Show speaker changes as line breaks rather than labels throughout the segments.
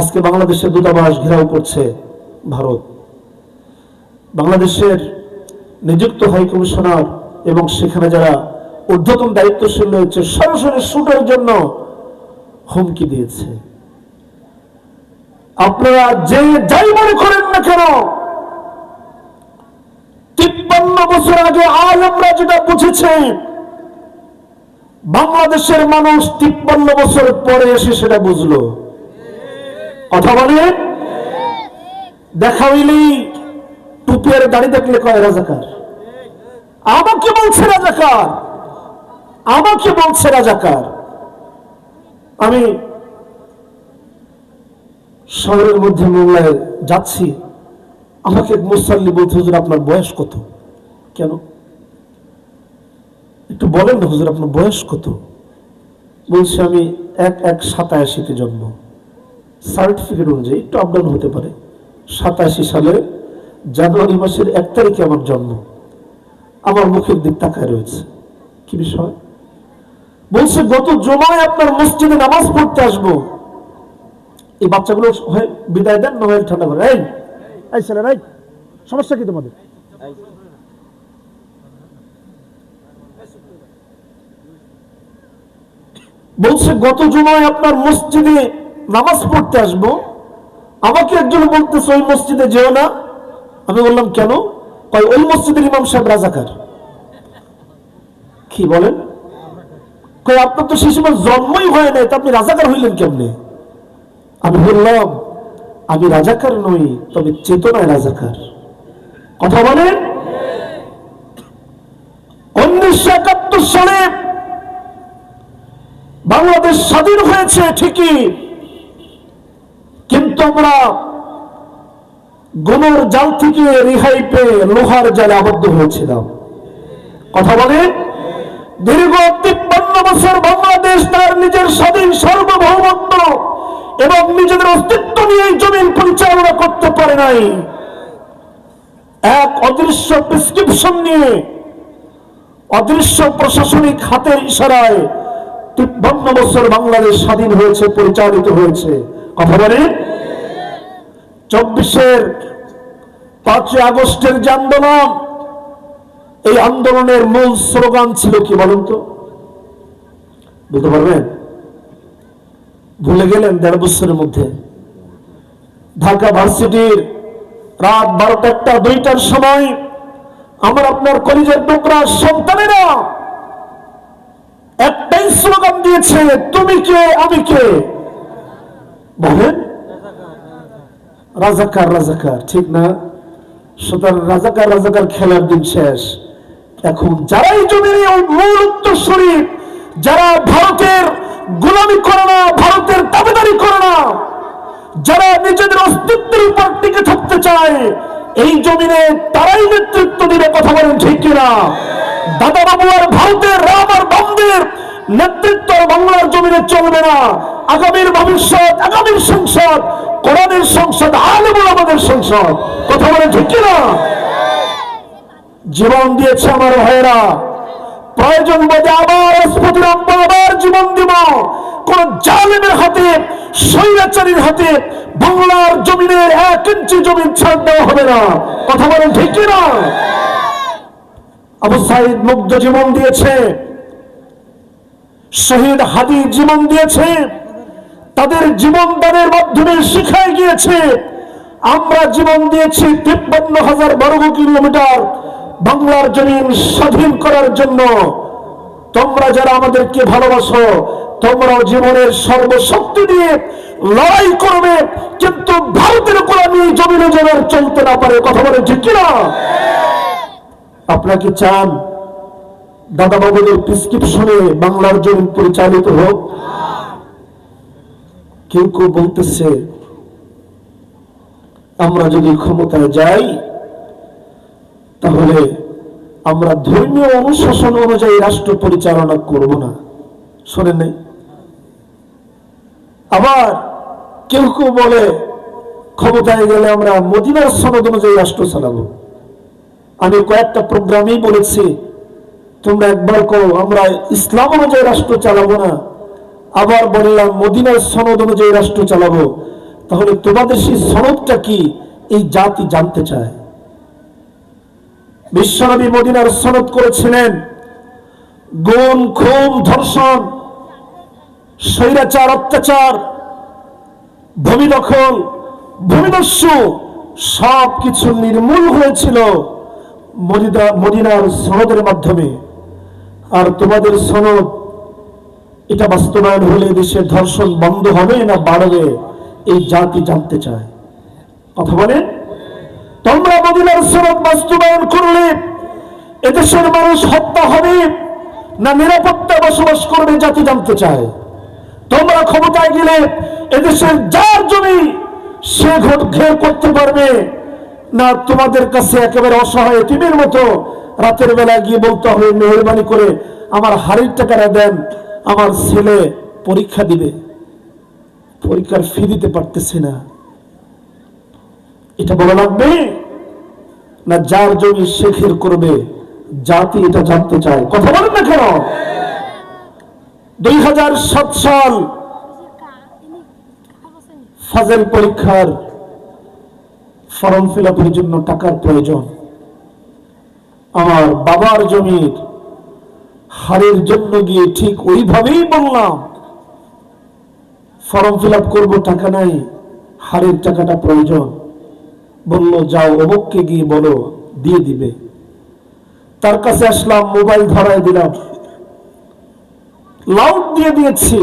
আজকে বাংলাদেশের দূতাবাস ঘেরাও করছে ভারত। বাংলাদেশের নিযুক্ত হাই কমিশনার এবং সেখানে যারা ঊর্ধ্বতন দায়িত্বশীল রয়েছে সরাসরি শুটের জন্য হুমকি দিয়েছে। আপনারা যে যাই মনে করেন না কেন, 53 বছর আগে আজ আমরা যেটা বুঝেছি, বাংলাদেশের মানুষ 53 বছর পরে এসে সেটা বুঝলো। কথা বলেন, দেখা হইলেই টুপি আর দাড়ি দেখলে কয় রাজাকার। আমাকে বলছে রাজাকার, আমাকে বলছে রাজাকার। আমি শহরের মধ্যে মোংলায় যাচ্ছি, আমাকে এক মুসাল্লি বলছে, হুজুর আপনার বয়স কত? কেন একটু বলেন না হুজুর, আপনার বয়স কত? বলছে আমি 1/1/87 জন্ম। সার্টিফিকেট অনুযায়ী একটু আপডাউন হতে পারে। 87 সালের জানুয়ারি মাসের 1 তারিখে আমার জন্ম। আমার মুখের দিক তাকায় রয়েছে। কি বিষয়? বলছে গত জুমায় আপনার মসজিদে নামাজ পড়তে আসবো। এই বাচ্চাগুলো হয় বিদায় দেন, না হয় ঠান্ডা করে। এই ছেলে ভাই, সমস্যা কি তোমাদের? বলছে গত জুমায় আপনার মসজিদে নামাজ পড়তে আসবো। আমাকে একজন বলতেছে ওই মসজিদে যেও না। আমি বললাম কেন? ওই মসজিদের ইমাম সাহেব রাজাকার। কি বলেন? আপনার তো সেই সময় জন্মই হয় নাই, তা আপনি রাজাকার হইলেন কেমনে? আমি বললাম আমি রাজাকার নই, তবে চেতনায় রাজাকার। কথা বলেন। 1971 সালে বাংলাদেশ স্বাধীন হয়েছে ঠিকই, কিন্তু আমরা গুমের জাল থেকে রেহাই পেয়ে লোহার জালে আবদ্ধ হয়েছিলাম। কথা বলেন। দীর্ঘ 53 বছর বাংলাদেশ তার নিজের স্বাধীন সার্বভৌমত্ব এবং নিজেদের অস্তিত্ব নিয়ে জমিন পরিচালনা করতে পারে নাই। এক অদৃশ্য প্রেসক্রিপশন নিয়ে, অদৃশ্য প্রশাসনিক হাতের ইশারায় 53 বছর বাংলাদেশ স্বাধীন হয়েছে, পরিচালিত হয়েছে। কথা বলেন। 24-এর 5 আগস্টের যে আন্দোলন, এই আন্দোলনের মূল স্লোগান ছিল কি বলুন তো? বলতে পারবেন? ভুলে গেলেন 1.5 বছরের মধ্যে? ঢাকা ভার্সিটির রাত 12টা 1টা 2টার সময় আমার আপনার কলেজের টুকরা সন্তানেরা একটাই স্লোগান দিয়েছে, তুমি কে আমি কে? বলেন। রাজাকার রাজাকার, ঠিক না? সুতরাং রাজাকার রাজাকার খেলার দিন শেষ। এখন যারাই জমিনে মূল উত্তরসূরি, যারা ভারতের গোলামি করে না, ভারতের দাবিদারি করে না, যারা নিজেদের অস্তিত্বের উপর টিকে থাকতে চায়, এই জমিনে তারাই নেতৃত্ব দিবে। কথা বলেন ঠিক কিনা? দাদা বাবু আর ভারতের রাম আর বামদের নেতৃত্ব বাংলার জমিনে চলবে না। আগামীর ভবিষ্যৎ, আগামীর সংসদ কোরআনের সংসদ, আলেম ওলামাদের সংসদ। কথা বলেন ঠিক কিনা? জীবন দিয়েছে আমার ভাইয়েরা, প্রয়োজন বোধে আবার রাষ্ট্রপতির আবার জীবন দিব। কোন জালেমের হাতে, স্বৈরাচারীর হাতে বাংলার জমিনের 1 ইঞ্চি জমিন ছাড় দেওয়া হবে না। কথা বলেন ঠিক কিনা? আবু সাইদ মুগ্ধ জীবন দিয়েছে, শহীদ হাদি জীবন দিয়েছে, তাদের জীবন দানের মাধ্যমে শিখায় গিয়েছে। আমরা জীবন দিয়েছি 53,000 বর্গ কিলোমিটার বাংলার জমিন স্বাধীন করার জন্য। তোমরা যারা আমাদেরকে ভালোবাসো, তোমরাও জীবনের সর্বশক্তি দিয়ে লড়াই করবে, কিন্তু ভারতের গোলামি জমিনে যেন চলতে না পারে। কথা বলে ঠিক কিনা? আপনারা কি চান দাদা বাবুদের প্রেসক্রিপশনে বাংলার জমিন পরিচালিত হোক? কেউ কেউ বলতেছে আমরা যদি ক্ষমতায় যাই তাহলে আমরা ধর্মীয় অনুশাসন অনুযায়ী রাষ্ট্র পরিচালনা করব না। শোনেন নাই? আবার কেউ কেউ বলে ক্ষমতায় গেলে আমরা মদিনার সনদ অনুযায়ী রাষ্ট্র চালাবো। আমি কয়েকটা প্রোগ্রামেই বলেছি, তোমরা একবার করো আমরা ইসলাম অনুযায়ী রাষ্ট্র চালাবো না, আবার বললাম মদিনার সনদ অনুযায়ী রাষ্ট্র চালাবো, তাহলে তোমাদের সেই সনদটা কি এই জাতি জানতে চায়। বিশ্বনবী মদিনার সনদ করেছিলেন গুম, খুন, ধর্ষণ, স্বৈরাচার, অত্যাচার, ভূমি দখল, ভূমিদস্যু সবকিছু নির্মূল হয়েছিল মদিনার সনদের মাধ্যমে। আর তোমাদের সনদ এটা বাস্তবায়ন হলে দেশের ধর্ষণ বন্ধ হবে না বাড়বে, এই জাতি জানতে চায়। কথা বলেন, তোমরা মদিনার সনদ বাস্তবায়ন করলে এদেশের মানুষ হত্যা হবে না নিরাপত্তা বসবাস করবে, জাতি জানতে চায়। তোমরা ক্ষমতায় গেলে এদেশের যার জমি সে ঘের করতে পারবে না, তোমাদের কাছে একেবারে অসহায় এতিমের মতো রাতের বেলা গিয়ে বলতে হবে মেহরবানি করে আমার হাড়ির টাকাটা দেন, আমার ছেলে পরীক্ষা দিবে, পরীক্ষার ফি দিতে পারতেছে না। এটা বলা লাগবে না যার জমি সে ঘের করবে, জাতি এটা জানতে চায়। কথা বলেন না কেন? 2007 সাল ফাজেল পরীক্ষার ফর্ম ফিল আপের জন্য টাকার প্রয়োজন। আমার বাবার জমির হারের জন্য গিয়ে ঠিক ওইভাবেই বললাম ফর্ম ফিল আপ করবো, টাকা নাই, হারের টাকাটা প্রয়োজন। বলল যাও অমুককে গিয়ে বলো, দিয়ে দিবে। তার কাছে আসলাম, মোবাইল ধরায় দিলাম, লাউড দিয়ে দিয়েছি,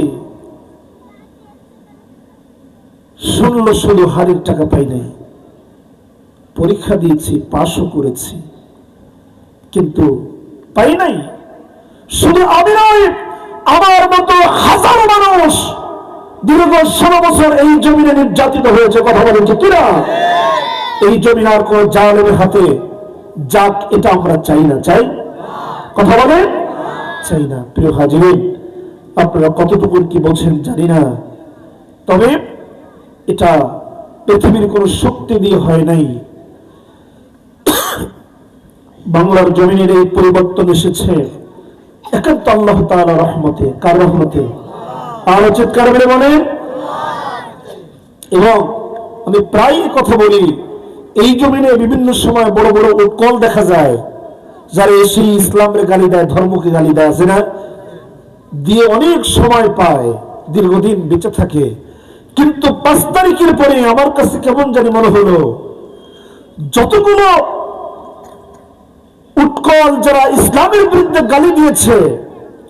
শুনলো শুধু হারের টাকা পাই নাই। পরীক্ষা দিয়েছি, পাশও করেছি, কিন্তু পাই নাই। শুধু আমি নয়, আমার মতো হাজারো মানুষ দীর্ঘ 16 বছর এই জমিনে নির্যাতিত হয়েছে। কথা বলেছে কিনা? এই জমি আর কোন জালেমের হাতে যাক, এটা আমরা চাই না। চাই? কথা বলে চাই না। প্রিয় হাজিরিন, আপনারা কতটুকু কি বলছেন জানি না, তবে এটা পৃথিবীর কোন শক্তি দিয়ে হয় নাই। বাংলার জমিনের এই পরিবর্তন এসেছে একান্ত আল্লাহ তাআলার রহমতে। কার রহমতে? আর চিৎকার করে বলেন। এবং আমি প্রায় কথা বলি, এই জমিনে বিভিন্ন সময় বড় বড় উৎকল দেখা যায়, যারা এসে ইসলামের গালি দেয়, ধর্মকে গালি দেয়, আছে না, দিয়ে অনেক সময় পায়, দীর্ঘদিন বেঁচে থাকে। কিন্তু 5 তারিখের পরে আমার কাছে কেমন জানি মনে হলো, যতগুলো উৎকল যারা ইসলামের বিরুদ্ধে গালি দিয়েছে,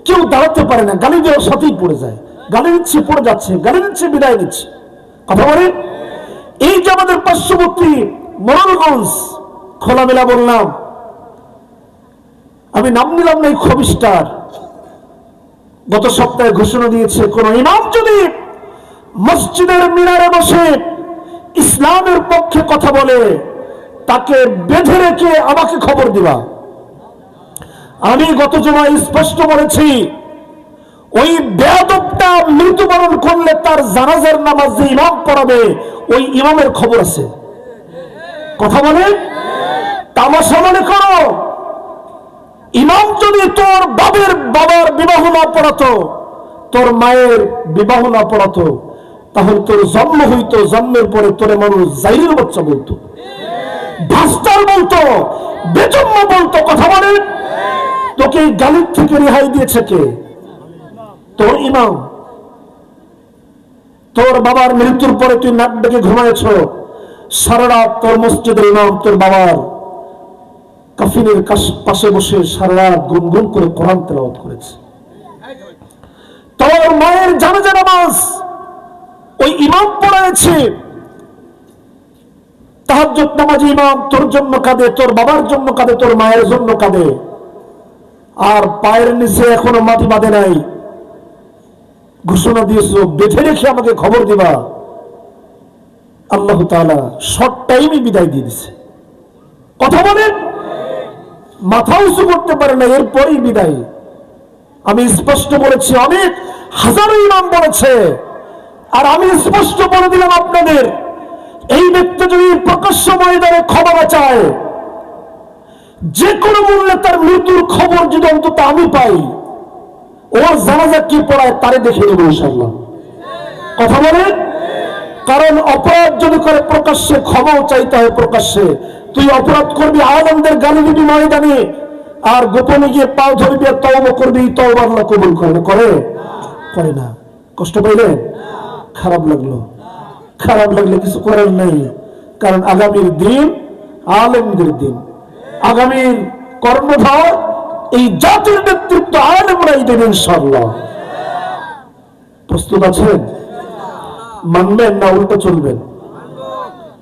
কেউ দাঁড়াতে পারে না, গালি দেওয়ার সাথেই পড়ে যায়। গালি দিচ্ছে, পড়ে যাচ্ছে, গালি দিচ্ছে, বিদায় নিচ্ছে। কথা বলে, এই যে আমাদের পার্শ্ববর্তী মোরালগঞ্জ, খোলামেলা বললাম, আমি নাম নিলাম না, এই খবিস্টার গত সপ্তাহে ঘোষণা দিয়েছে, কোন ইমাম যদি মসজিদের মিনারে বসে ইসলামের পক্ষে কথা বলে তাকে বেঁধে রেখে আমাকে খবর দিবা। আমি গত জুমায় স্পষ্ট বলেছি, ওই বেয়াদবটা মৃত্যুবরণ করলে তার জানাজার নামাজ যে ইমাম পড়াবে ওই ইমামের খবর আছে। কথা বলে, তামাশা মনে করো, ইমাম যদি তোর বাবার বিবাহ না পড়াতো, তোর মায়ের বিবাহ না পড়াতো, তাহলে তোর জন্ম হইতো, জন্মের পরে তোরে মানুষ জাইরের বাচ্চা বলতো, ভাস্টার বলতো, বেজন্ম বলতো। কথা বলে, তোকে এই গালির থেকে রেহাই দিয়েছে কে? তোর ইমাম। তোর বাবার মৃত্যুর পরে তুই নাক ডেকে ঘুমাইছ, সারা রাত তোর মসজিদের ইমাম তোর বাবার কাফিনের পাশে বসে সারা রাত গুনগুন করে কোরআন তেলাওয়াত করেছে। তোর মায়ের জানাজা নামাজ ওই ইমাম পড়াইছে। তাহাজ্জুদ নামাজি ইমাম তোর জন্য কাঁদে, তোর বাবার জন্য কাঁদে, তোর মায়ের জন্য কাঁদে, আর পায়ের নিচে এখনো মাটি বাঁধে নাই। ঘোষণা দিয়েছ, বেঁধে রেখে আমাকে খবর দিবা। আল্লাহ তাআলা শর্ট টাইমে বিদায় দিয়ে দিছে। কথা বলেন, মাথা উঁচু করতে পারে না, এরপরেই বিদায়। আমি স্পষ্ট বলেছি, অনেক হাজারো ইমাম বলেছে, আর আমি স্পষ্ট বলে দিলাম আপনাদের, এই ব্যক্তি যদি প্রকাশ্য ময়দানে ক্ষমা চায়, যে কোনো মূল্যে তার মৃত্যুর খবর যদি অন্তত আমি পাই, ওর জানাজা কি পড়ায় তারে দেখে নেব ইনশাআল্লাহ। কথা বলেন। কারণ অপরাধ যদি করে প্রকাশ্যে ক্ষমাও চাইতে হয় প্রকাশ্যে। তুই অপরাধ করবি, আলেমদের গালি দিবি ময়দানে, আর গোপনে গিয়ে পাও ধরবি আর তওবা করবি, তওবা আল্লাহ কবুল করে না? করে না। কষ্ট পাইলেন? খারাপ লাগলো? খারাপ লাগলে কিছু করার নাই, কারণ আগামীর দিন আলেমদের দিন, আগামীর কর্ণধার এই জাতির নেতৃত্ব আলেমরাই দেবেন ইনশাআল্লাহ। প্রস্তুত আছেন? মানবেন না উল্টো চলবেন?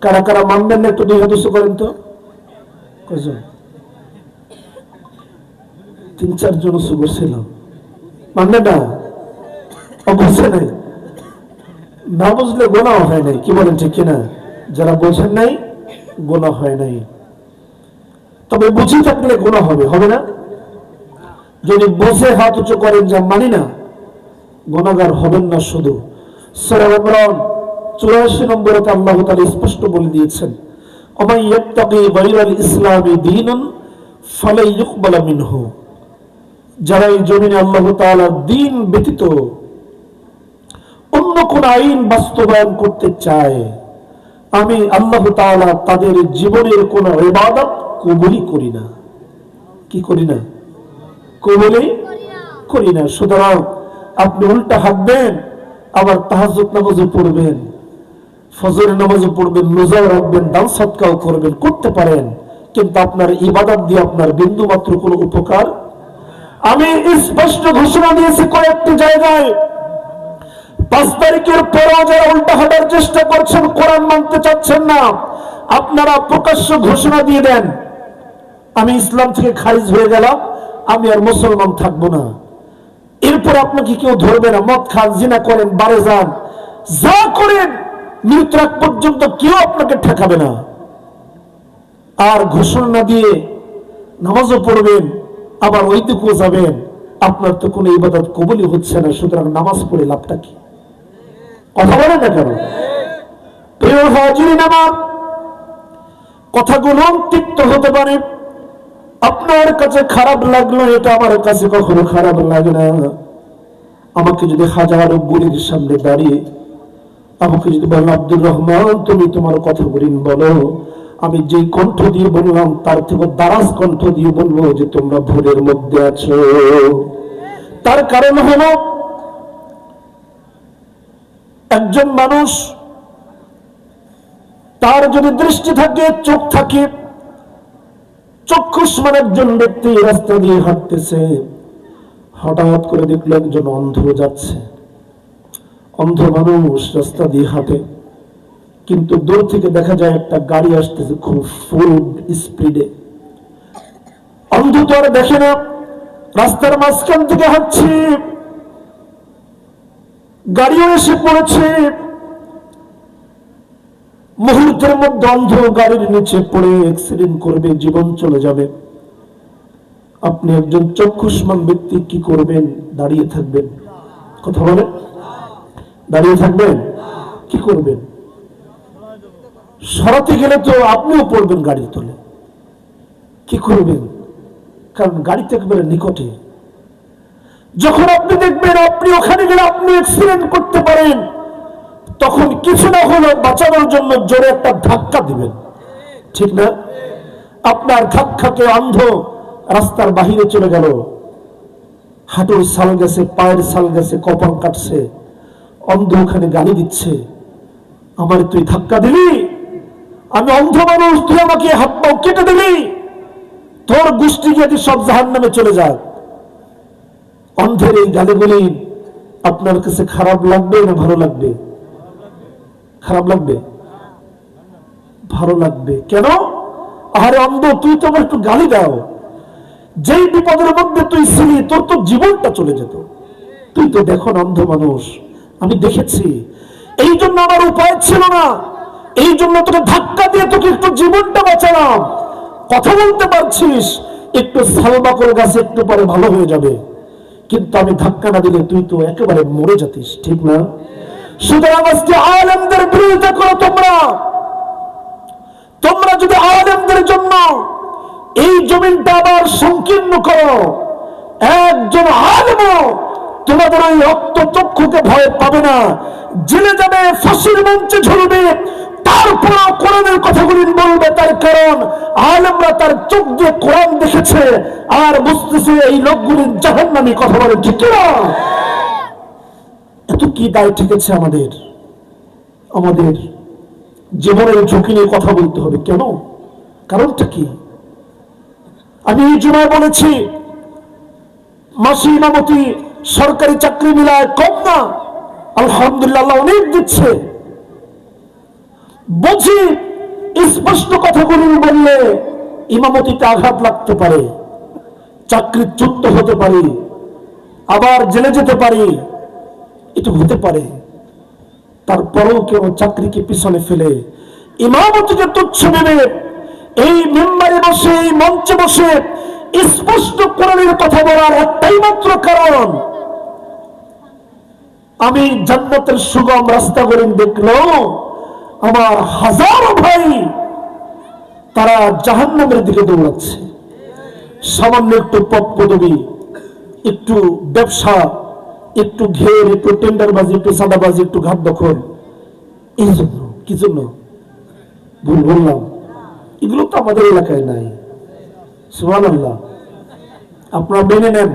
কারা কারা মানবেন না একটু নিহাদস্য করেন তো। কয়জন? 3-4 জন সুগর ছিল। মানবেন না? বুঝে নাই, না বুঝলে গোনাও হয় নাই। কি বলেন ঠিক কিনা? যারা বোঝেন নাই গোনা হয় নাই, তবে বুঝে থাকলে গোনা হবে, হবে না? যদি বুঝে হাত উঁচু করেন যে মানি না, গুনাহগার হবেন না। শুধু সূরা ইমরান 84 নম্বরে আল্লাহ তাআলা স্পষ্ট বলে দিয়েছেন, ওমাই ইয়াত্তাকি গায়রাল ইসলামি দীনান ফালা ইউকবাল মিনহু। যারা এই জমিনে আল্লাহ তাআলার দ্বীন ব্যতীত অন্য কোন আইন বাস্তবায়ন করতে চায়, আমি আল্লাহ তাআলা তাদের জীবনের কোন ইবাদত কবুলই করি না। কি করি না? কবুলই করি না। সুতরাং আপনি উল্টা হাঁটবেন, আবার তাহাজ্জুদ নামাজও পড়বেন, ফজরের নামাজও পড়বেন, রোজাও রাখবেন, দান সদকাও করবেন, করতে পারেন, কিন্তু আপনার ইবাদত দিয়ে আপনার বিন্দু মাত্র কোনো উপকার। আমি স্পষ্ট ঘোষণা দিয়েছি কয়েকটি জায়গায়, 5 তারিখের পরেও যারা উল্টা হাঁটার চেষ্টা করছেন, কোরআন মানতে চাচ্ছেন না, আপনারা প্রকাশ্য ঘোষণা দিয়ে দেন, আমি ইসলাম থেকে খারিজ হয়ে গেলাম, আমি আর মুসলমান থাকবো না। এরপর আপনাকে কেউ ধরবে না। মদ খান, জিনা করেন, বারে যান, যা করেন, মৃত্যু আগ পর্যন্ত কেউ আপনাকে ঠেকাবে না। আর ঘোষণা না দিয়ে নামাজও পড়বেন, আবার ওইদিকেও যাবেন, আপনার তো কোনো ইবাদত কবুলই হচ্ছে না। সুতরাং নামাজ পড়ে লাভটা কি? কথা বলেন না কেন? প্রিয় হাজিরিন আমার, কথাগুলো তিক্ত হতে পারে, আপনার কাছে খারাপ লাগলো, এটা আমার কাছে কখনো খারাপ লাগে না। আমাকে যদি হাজারো গুলির সামনে দাঁড়িয়ে আমাকে যদি বলেন, আব্দুর রহমান তুমি তোমার কথা বলো, আমি যেই কণ্ঠ দিয়ে বললাম তার থেকে দারাজ কণ্ঠ দিয়ে বলবো যে তোমরা ভুলের মধ্যে আছো। তার কারণ হলো, একজন মানুষ, তার যদি দৃষ্টি থাকে, চোখ থাকে, চক্ষুষ্মান একজন ব্যক্তি রাস্তা দিয়ে হাঁটতেছে, হঠাৎ করে দেখলো একজন অন্ধ যাচ্ছে। অন্ধ মানুষ রাস্তা দিয়ে হাঁটে, কিন্তু দূর থেকে দেখা যায় একটা গাড়ি আসতেছে খুব ফুল স্পিডে। অন্ধ তো আর দেখে না, রাস্তার মাঝখান থেকে হাঁটছে, গাড়িও এসে পড়েছে, মুহূর্তের মধ্যে অন্ধ গাড়ির নিচে পড়ে অ্যাক্সিডেন্ট করবে, জীবন চলে যাবে। আপনি একজন চক্ষুষ্মান ব্যক্তি কি করবেন? দাঁড়িয়ে থাকবেন? কথা বলে দাঁড়িয়ে থাকবেন? কি করবেন? সরাতে গেলে তো আপনিও পড়বেন গাড়ির তলে। কি করবেন? কারণ গাড়িতে একেবারে নিকটে। যখন আপনি দেখবেন আপনি ওখানে গেলে আপনি অ্যাক্সিডেন্ট করতে পারেন, তখন কিছু না হলেও বাঁচানোর জন্য জোরে একটা ধাক্কা দিবেন, ঠিক না? আপনার ধাক্কাতে অন্ধ রাস্তার বাহিরে চলে গেল, হাঁটুর সাল গেছে, পায়ের সাল গেছে, কপাল কাটছে, অন্ধ ওখানে গালি দিচ্ছে, আমার তুই ধাক্কা দিলি, আমি অন্ধ মানুষ, তুই আমাকে হাত পাও কেটে দিলি, তোর গোষ্ঠী যদি সব জাহান্নামে চলে যায়। অন্ধের এই গালিগুলি আপনার কাছে খারাপ লাগবে না ভালো লাগবে? খারাপ লাগবে। ভালো লাগবে কেন? আরে অন্ধ, তুই তো আমার একটু গালি দাও, যেই বিপদের মধ্যে তুই ছিলি তোর তো জীবনটা চলে যেত। তুই তো দেখো অন্ধ মানুষ, আমি দেখেছি, এই জন্য আমার উপায় ছিল না, এই জন্য তোকে ধাক্কা দিয়ে তোকে একটু জীবনটা বাঁচালাম। কথা বলতে পারছিস, একটু সালবাকর গাছে একটু পরে ভালো হয়ে যাবে, কিন্তু আমি ধাক্কা না দিলে তুই তো একেবারে মরে যাতিস, ঠিক না? সুতরাং আজকে আলেমদের বিরোধিতা করো তোমরা। তোমরা যদি আলেমদের জন্য এই জমিনটা আবার সংকীর্ণ করো, একজন আলেমও তোমাদের ওই রক্ত চক্ষুকে ভয় পাবে না, জেলে যাবে, ফাঁসির মঞ্চে ঝুলবে, তারপর কোরআনের কথাগুলি বলবে। তার কারণ আলেমরা তার চোখ দিয়ে কোরআন দেখেছে আর বুঝতেছে এই লোকগুলি জাহান্নামী। কথা বলে ঠিক না? এত কি দায় ঠেকেছে আমাদের? আমাদের জীবনের ঝুঁকি নিয়ে কথা বলতে হবে কেন? কারণটা কি? আমি এই জুমায় বলেছি, মাসি ইমামতি সরকারি চাকরি মিলায় কম না, আলহামদুলিল্লাহ আল্লাহ অনেক দিচ্ছে। বুঝি স্পষ্ট কথাগুলি বললে ইমামতিতে আঘাত লাগতে পারে, চাকরিচ্যুত হতে পারি, আবার জেলে যেতে পারি, এটা হতে পারে। তারপরেও কেউ চাকরিকে পিছনে ফেলে ইমামতিকে তুচ্ছ ভেবে এই মেম্বারে বসে, এই মঞ্চে বসে স্পষ্ট কোরআনের কথা বলার একটাই মাত্র কারণ, আমি জান্নাতের সুগম রাস্তাগুলি দেখলো আমার হাজারো ভাই তারা জাহান্নামের দিকে দৌড়াচ্ছে। সামান্য একটু পদ পদবি, একটু ব্যবসা, একটু ঘের, একটু টেন্ডারবাজি, একটু সাদাবাজি, একটু ঘাত দখল, এই জন্য। কি জন্য? ভুল বললাম? এগুলো তো আমাদের এলাকায় নাই। সুবহানাল্লাহ। আপনারা মেনে নেন,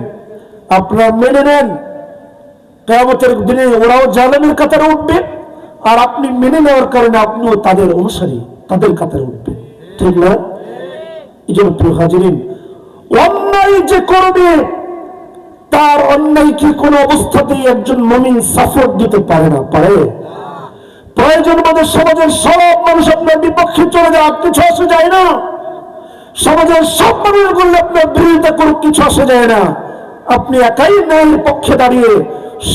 আপনারা মেনে নেন, কিয়ামতের দিনে ওরাও জালেমের কাতারে উঠবে, আর আপনি মেনে নেওয়ার কারণে আপনিও তাদের অনুসারী, তাদের কাতারে উঠবেন। ঠিক না? এই জন্য প্রিয় হাজিরিন, অন্যায় যে করবে তার অন্যায় কি কোনো অবস্থাতেই একজন মুমিন সাপোর্ট দিতে পারে না? পারে? প্রয়োজন মধ্যে সমাজের সব মানুষ আপনার বিপক্ষে চলে যায়, কিছু আসে যায় না। সমাজের সব মানুষগুলো আপনার বিরোধিতা করুক, কিছু আসে যায় না। আপনি একাই ন্যায়ের পক্ষে দাঁড়িয়ে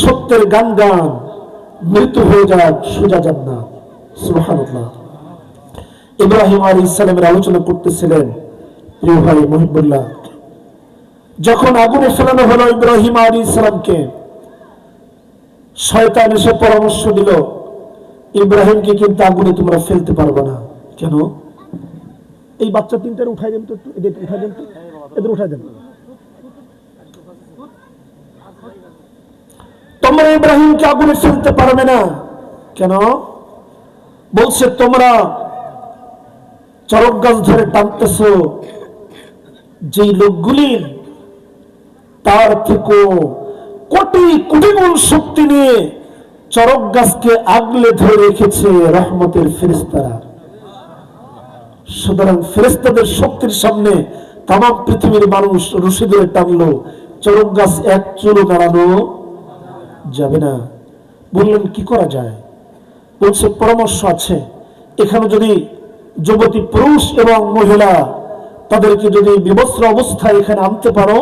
সত্যের গান গান, মৃত্যু হয়ে যাক, সোজা জান্নাত। সুবহানাল্লাহ। ইব্রাহিম আলাইহিস সালামের আলোচনা করতেছিলেন প্রিয় ভাই মুহিবুল্লাহ। যখন আগুনে ফেলানো হলো ইব্রাহিম আলাইহিস সালামকে, শয়তান এসে পরামর্শ দিল, ইব্রাহিমকে কিন্তু আগুনে তোমরা ফেলতে পারবে না। কেন? এই বাচ্চা তিনটার উঠাই দেন তো, একটু এদের উঠাই দেন তো, এদের উঠাই দেন। তোমরা ইব্রাহিমকে আগুনে ফেলতে পারবে না। কেন? বলছে তোমরা চরক গাছ ধরে টানতেছ, যেই লোকগুলি তার থেকে কোটি কোটি গুণ শক্তি নিয়ে চরক গাছকে আগলে ধরে রেখেছে রহমতের ফেরেশতারা। সুতরাং ফেরেশতাদের শক্তির সামনে তাম পৃথিবীর মানুষ রশি ধরে টানলো, চরক গাছ এক চুলও নাড়ানো যাবে না। বললেন কি করা যায়? বলছে পরামর্শ আছে। এখানে যদি যুবতী পুরুষ এবং মহিলা তাদেরকে যদি বিবস্ত্র অবস্থায় এখানে আনতে পারো,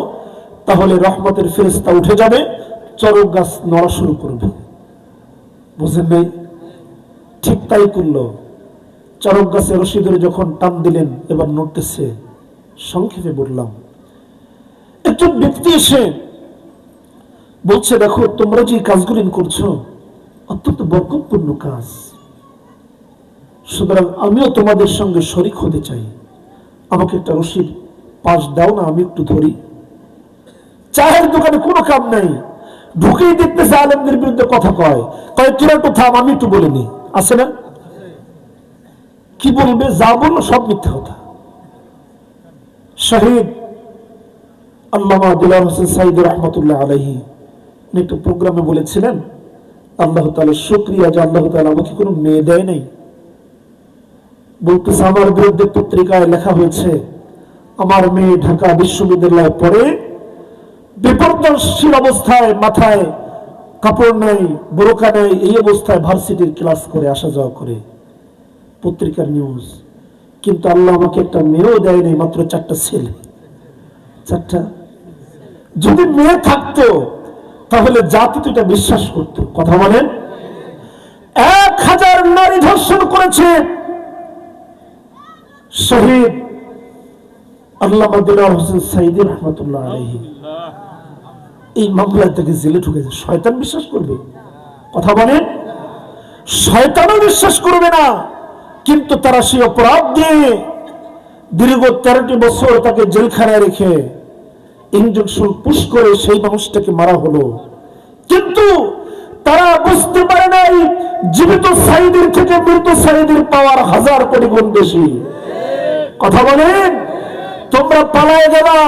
তাহলে রহমতের ফেরেশতা উঠে যাবে, চরক গাছ নড়া শুরু করবে। বুঝেন নাই? ঠিক তাই করলো। চরক গাছে রশি ধরে যখন টান দিলেন, এবার নড়তেছে। সংক্ষেপে বললাম, একজন ব্যক্তি এসে বলছে, দেখো তোমরা যে কাজগুলি করছো অত্যন্ত বরকতপূর্ণ কাজ, সুতরাং আমিও তোমাদের সঙ্গে শরীক হতে চাই। আমাকে একটা রশির পাশ দাও না, আমি একটু ধরি। চায়ের দোকানে কোনো কাম নাই, ঢুকেই দেখতেছে আলেমদের বিরুদ্ধে কথা কয়, তোরা একটু থাম, আমি একটু বলে নি। আছে না? কি বলবে? যা বললো সব মিথ্যা কথা। শহীদ আল্লামা দিলওয়ার হোসেন সাঈদী রাহমাতুল্লাহ আলাইহি একটু প্রোগ্রামে বলেছিলেন, আল্লাহ তাআলার শুকরিয়া যে আল্লাহ তাআলা আমাকে কোনো মেয়ে দেয় নাই। বলতেছে আমার বিরুদ্ধে পত্রিকায় লেখা হয়েছে আমার মেয়ে ঢাকা বিশ্ববিদ্যালয়ে পড়ে, বিপর্যয়শীল অবস্থায়, মাথায় কাপড় নাই, বোরকা নাই, এই অবস্থায় ভার্সিটির ক্লাস করে আসা যাওয়া করে, পত্রিকার নিউজ। কিন্তু আল্লাহ আমাকে একটা মেয়েও দেয় নাই, মাত্র 4টা ছেলে। 4টা। যদি মেয়ে থাকতো তাহলে জাতি তো এটা বিশ্বাস করতো। কথা বলেন? 1000 নারী ধর্ষণ করেছে শহীদ আল্লামা দিলওয়ার হোসেন সাঈদী রাহমাতুল্লাহ আলাইহি। এই মামলায় থেকে জেলে ঢুকেছে। শয়তান বিশ্বাস করবে? কথা বলেন? শয়তানও বিশ্বাস করবে না। কিন্তু তারা সেই অপরাধ দিয়ে দীর্ঘ 13টি বছর তাকে জেলখানায় রেখে ইঞ্জেকশন পুশ করে সেই মানুষটাকে মারা হলো। কিন্তু তারা বুঝতে পারে নাই জীবিত সাইদের থেকে মৃত সাইদের পাওয়ার 1000 কোটি গুণ বেশি। কথা বলেন, তোমরা পালায় গেলা,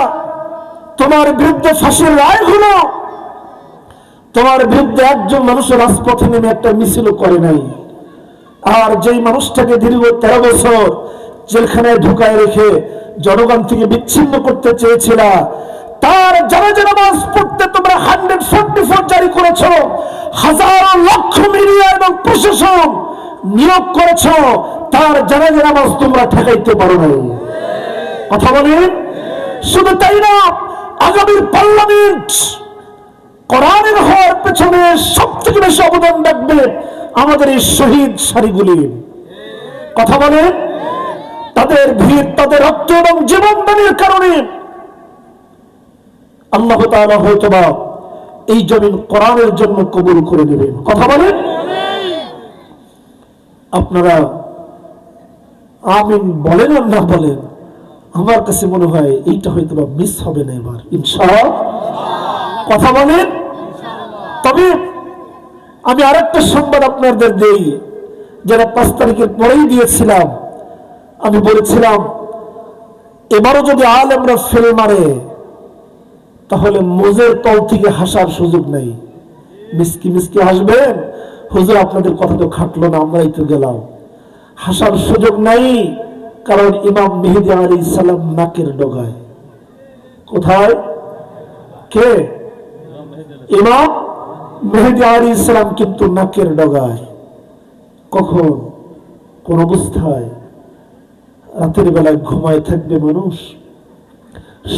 তোমার বিরুদ্ধে ফাঁসির রায় হলো, তোমার বিরুদ্ধে একজন মানুষের রাজপথে নেমে একটা মিছিল করে নাই। আর যেই মানুষটাকে দীর্ঘ 13 বছর জেলখানায় ঢুকায় রেখে জনগণ থেকে বিচ্ছিন্ন করতে চেয়েছিল, তার জানাজা নামাজ পড়তে তোমরা 144 জারি করেছ, হাজার লক্ষ মিডিয়া এবং প্রশাসন নিয়োগ করেছ, তার জানাজা নামাজ তোমরা ঠেকাইতে পারো নাই। কথা বলেন, শুধু তাই না, আগামীর পার্লামেন্ট কোরআনের হওয়ার পেছনে সবথেকে বেশি অবদান রাখবে আমাদের এই শহীদ সারিগুলি। কথা বলেন, তাদের ভিড়, তাদের রক্ত এবং জীবনদানের কারণে আল্লাহ তাআলা হয়তোবা এই জমিন কোরআনের জন্য কবুল করে নেবেন। কথা বলেন, আপনারা আমিন বলেন আর না বলেন, আমার কাছে মনে হয় এইটা হয়তোবা মিস হবে না এবার, ইনশাআল্লাহ। কথা বলেন। তবে আমি আরেকটা সংবাদ আপনাদের দেই, যারা 5 তারিখের পরেই দিয়েছিলাম। আমি বলেছিলাম এবারও যদি আলেমরা ফেল মারে তাহলে মোজের তল থেকে হাসার সুযোগ নেই। মিসকি মিসকি হাসবেন, হুজুর আপনাদের কথা তো খাটলো না, আমরাই তো গেলাম, হাসার সুযোগ নাই। কারণ ইমাম মেহেদী আলাইহিস সালাম নাকের ডগায়। কোথায়? কে? ইমাম মেহেদী আলাইহিস সালাম কিন্তু নাকের ডগায়। কখন? কোন অবস্থায়? রাতের বেলায় ঘুমায় থাকবে মানুষ,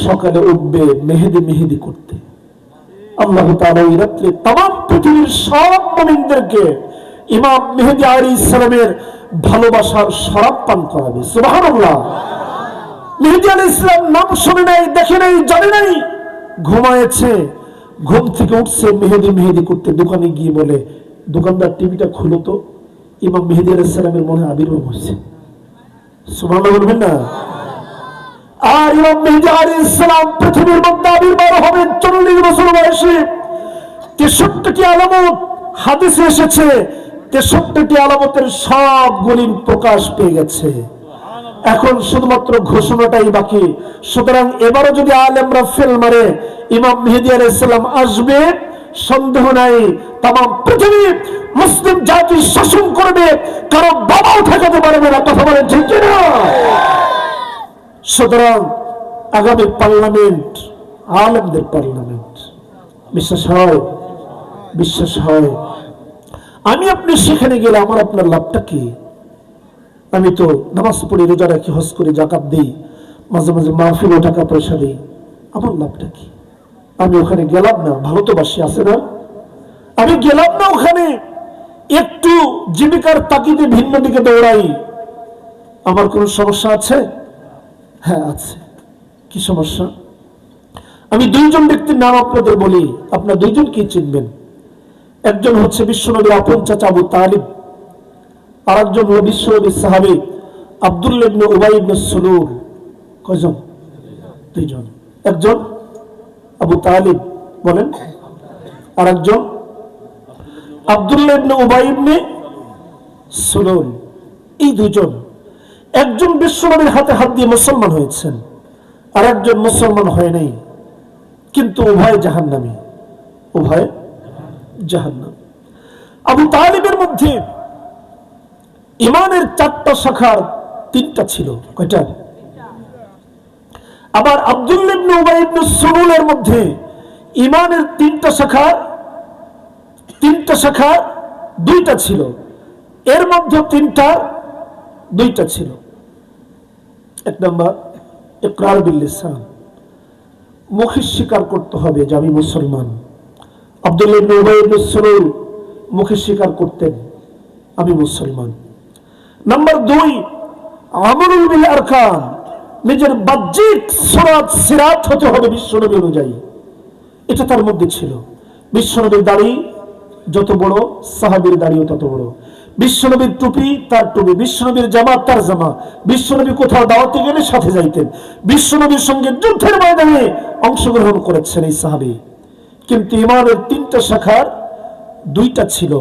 সকালে উঠবে মেহেদি মেহেদি করতে। আল্লাহ তাআলা এই রাত্রে तमाम পৃথিবীর সব মুমিনদেরকে ইমাম মেহেদী আলাইহিস সালামের ভালোবাসার শরাব পান করাবে। সুবহানাল্লাহ। মেহেদী আলাইহিস সালাম নাম শুনে নাই, দেখে নাই, জানে নাই, ঘুমায়েছে, ঘুম থেকে উঠছে মেহেদি মেহেদি করতে, দোকানে গিয়ে বলে, দোকানদার টিভিটা খুলো তো, ইমাম মেহেদী আলাইহিস সালামের মনে আবির্ভাব হয়েছে। সুবহানাল্লাহ বলবেন না? আর ইমাম মেহেদী আলাইহিস সালাম পৃথিবীর মধ্যে আবির্ভাব হবেন 40 বছর বয়সে। 63টি আলামত হাদিসে এসেছে, 63টি আলামতের সবগুলি প্রকাশ পেয়ে গেছে। এখন শুধুমাত্র ঘোষণাটাই বাকি। সুতরাং এবারও যদি আলেমরা ফেল মারে ইমাম মেহেদী আলাইহিস সালাম আসবে, সন্দেহ নাই। तमाम পৃথিবী মুসলিম জাতি শাসন করবে, কারো বাবাও ঠেকাতে পারবে না। কথা বলেন ঠিক না? সুতরাং আগামী পার্লামেন্ট আলেমদের পার্লামেন্ট। বিশ্বাস হয়? বিশ্বাস হয়? আমি আপনি সেখানে গেলে আমার আপনার লাভটা কি? আমি তো নামাজ পড়ি, রোজা রাখি, হজ করি, যাকাত দিই, মাঝে মাঝে মাহফিলে টাকা পয়সা দিই, আমার লাভটা কি? আমি ওখানে গেলাম না, ভালো তো বাসি আছে না, আমি গেলাম না ওখানে, একটু জীবিকার তাগিদে ভিন্ন দিকে দৌড়াই, আমার কোন সমস্যা আছে? হ্যাঁ আছে। কি সমস্যা? আমি 2 জন ব্যক্তির নাম আপনাদের বলি, আপনারা 2 জন কি চিনবেন। একজন হচ্ছে বিশ্বনবীর আপন চাচা আবু তালিব, আর একজন হলো বিশ্বনবীর সাহাবী আব্দুল্লাহ ইবনে উবাই ইবনে সুলুল। কয়জন? 2 জন। একজন আবু তালিব বলেন, আর একজন আব্দুল্লাহ ইবনে উবাই ইবনে সুলুল। এই 2 জন, একজন বিশ্বনবীর হাতে হাত দিয়ে মুসলমান হয়েছেন, আর একজন মুসলমান হয় নাই, কিন্তু উভয় জাহান্নামী, উভয় জাহান্নাম। আবু তালিবের মধ্যে ইমানের 4টা শাখার 3টা ছিল। কয়টা? আবার আব্দুল্লাহ ইবনে উবাই ইবনে সুলুলের মধ্যে ইমানের 3টা শাখা 2টা ছিল, এর মধ্যে 3টা 2টা ছিল। 1 নম্বর ইকরার বিল লিসান, মুখে স্বীকার করতে হবে যে আমি মুসলমান। আব্দুল্লাহ ইবনে উবাই ইবনে সুলুল মুখে স্বীকার করতেন আমি মুসলমান। নাম্বার 2 আমরুল বিল আরকান, নিজের বাহ্যিক সুরাত সিরাত হতে হবে বিশ্বনবী অনুযায়ী, এটা তার মধ্যে ছিল। বিশ্বনবীর দাড়ি যত বড়, সাহাবীর দাড়িও তত বড়। বিশ্বনবীর টুপি তার টুপি, বিশ্বনবীর জামা তার জামা। বিশ্বনবী কোথাও দাওয়াতে গেলে সাথে যাইতেন, বিশ্বনবীর সঙ্গে যুদ্ধের ময়দানে অংশগ্রহণ করেছেন এই সাহাবী। কিন্তু ইমানের তিনটা শাখার দুইটা ছিল।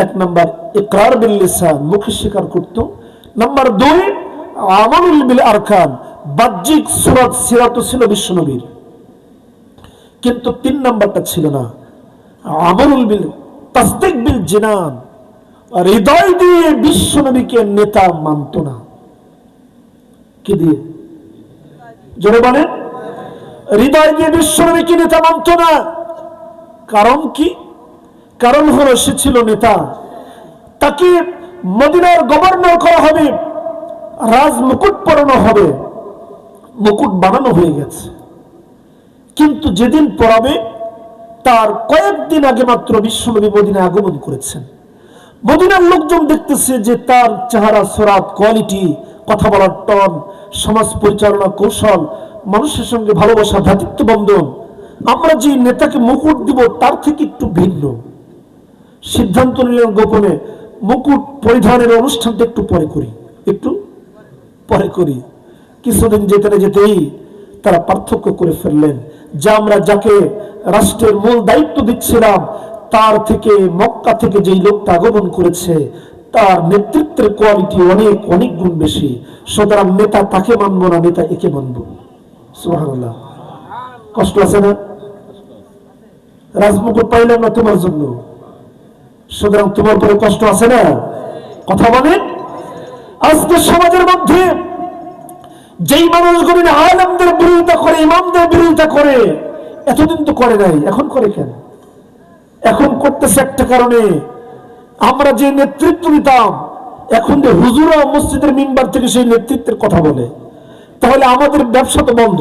এক নাম্বার ইকরার বিল লিসান, মুখে স্বীকার করত। নাম্বার দুই আমালুল বিল আরকান, বাহ্যিক সুরাত সিরাত ছিল বিশ্বনবীর, কিন্তু তিন নাম্বারটা ছিল না, আমালুল বিল তাসদিক বিল জিনান, হৃদয় দিয়ে বিশ্বনবীকে নেতা মানত না। কি দিয়ে? জোরে বলেন। হৃদয় দিয়ে বিশ্বনবীকে নেতা মানত না। কারণ কি? কারণ হলো সে ছিল নেতা, তাকে মদিনার গভর্নর করা হবে, রাজ মুকুট পরানো হবে, মুকুট বানানো হয়ে গেছে, কিন্তু যেদিন পরাবে তার কয়েকদিন আগে মাত্র বিশ্বনবী মদিনায় আগমন করেছেন। মদিনার লোকজন দেখতেছে যে তার চেহারা, সুরাত, কোয়ালিটি, কথা বলার টন, সমাজ পরিচালনা কৌশল, মানুষের সঙ্গে ভালোবাসা, ভ্রাতৃত্ব বন্ধন, আমরা যে নেতাকে মুকুট দিব তার থেকে একটু ভিন্ন। সিদ্ধান্ত নিলেন গোপনে মুকুট পরিধানের অনুষ্ঠানটা একটু পরে করি, একটু পরে করি। কিছুদিন যেতে না যেতেই তারা পার্থক্য করে ফেললেন যে আমরা যাকে রাষ্ট্রের মূল দায়িত্ব দিচ্ছিলাম তার থেকে, মক্কা থেকে যেই লোকটা আগমন করেছে তার নেতৃত্বের কোয়ালিটি অনেক অনেক গুণ বেশি, সুতরাং নেতা তাকে মানব না, নেতা একে মানব। সুবহানাল্লাহ। কষ্ট আছে না? রাজমুকুট পাইলাম না তোমার জন্য, সুতরাং তোমার পরে কষ্ট আছে না? কথা বলেন। আজকে সমাজের মধ্যে যেই মানুষগুলি আলেমদের বিরোধিতা করে, ইমামদের বিরোধিতা করে, এতদিন তো করে নাই, এখন করে কেন? এখন করতেছে একটা কারণে, আমরা যে নেতৃত্ব দিতাম এখন যে হুজুরা মসজিদের মিম্বার থেকে সেই নেতৃত্বের কথা বলে, তাহলে আমাদের ব্যবসা তো বন্ধ।